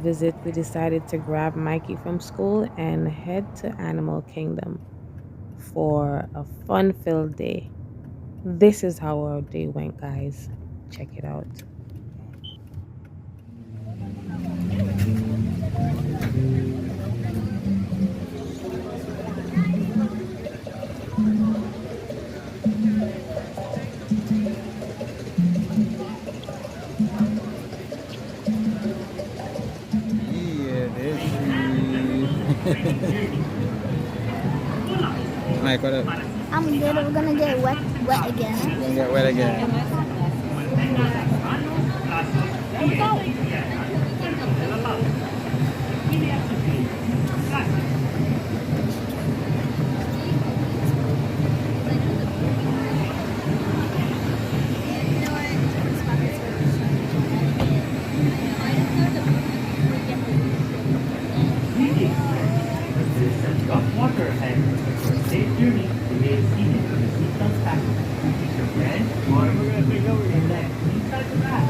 visit, we decided to grab Mikey from school and head to Animal Kingdom for a fun filled day. This is how our day went, guys. Check it out. Yeah, there she. Mike, what up? I'm good. We're gonna get wet again. Gonna get wet again. Of water and safe journey remain seated with the seatbelt fastened. Keep your friend or your leg inside the bag.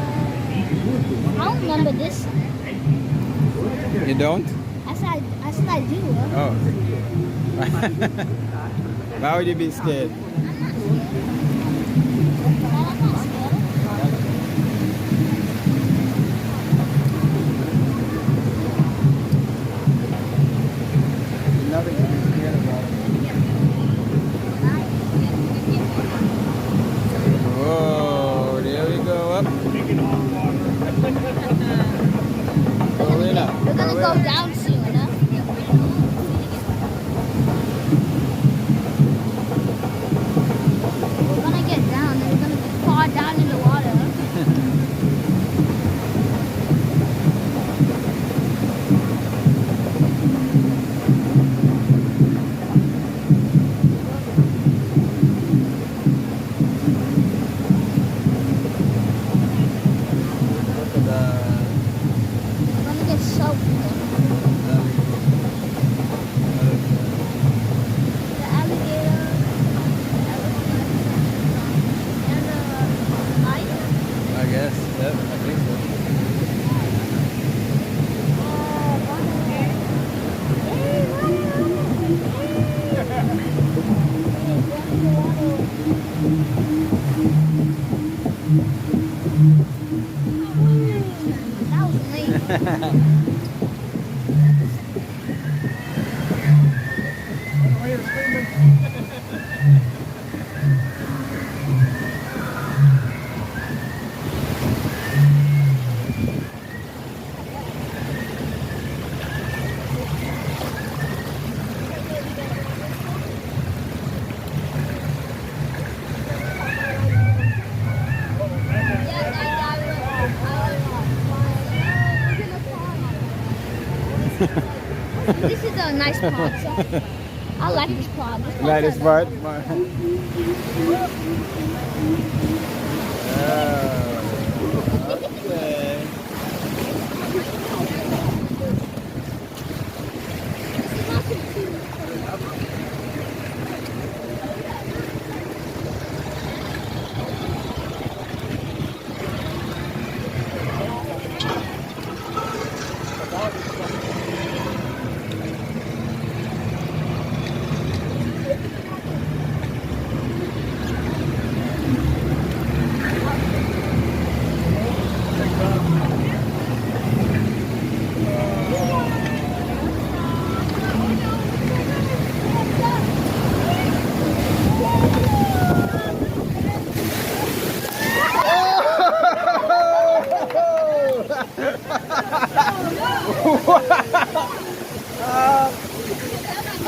I don't remember this. You don't? I said I do. Oh. Why would you be scared? I'm not scared. Nothing to be scared about. Whoa, there we go up. Going up. We're gonna go down soon, huh? We're gonna get down and we're gonna fall down in the water. Look at that. We're gonna get soaked. The alligator. And the lion. I guess. Yep, I think so. That was late. This is a nice pod. So I like this pod. This Like this pod's part? Okay.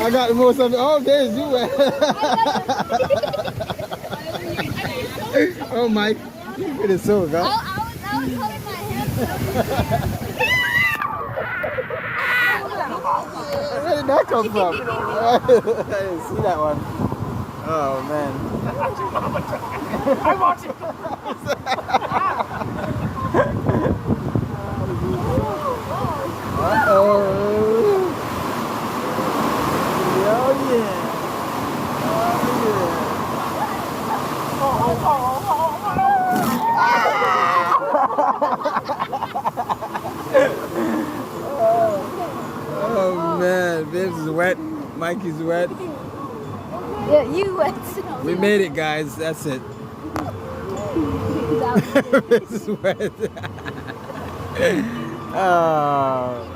I got the most of it. Oh, there's you. Oh, Mike. It is so good. I was holding my hand. Where did that come from? I didn't see that one. Oh, man. I want you. Uh-oh. Oh, yeah. Oh, Mikey's wet. Yeah, you went. We made it, guys. That's it. It's wet. Oh.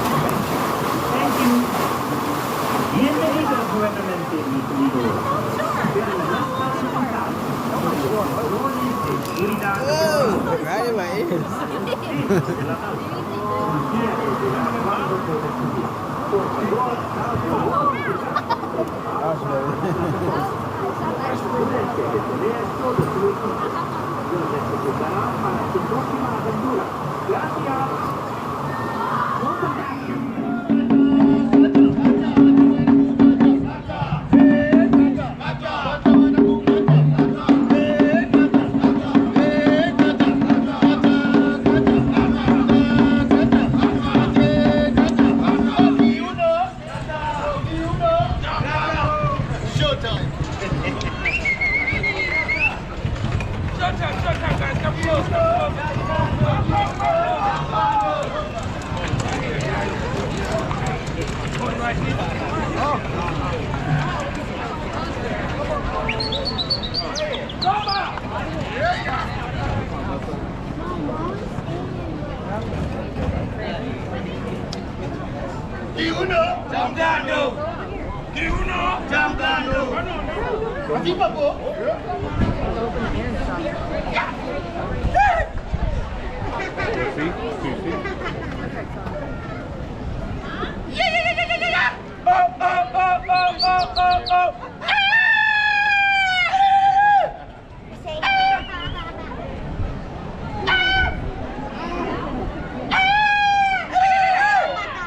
Thank you. Bienvenido nuevamente, mi querido. Pero la más fácil mental, valores de seguridad Oh, right in my ears. de la tabla. Considere de la cuando puede subir. Por favor, asegúrese de tener todo su equipo. Lo necesitará para su próxima aventura. Gracias.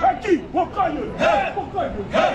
Aqui, bocanho! Bocanho!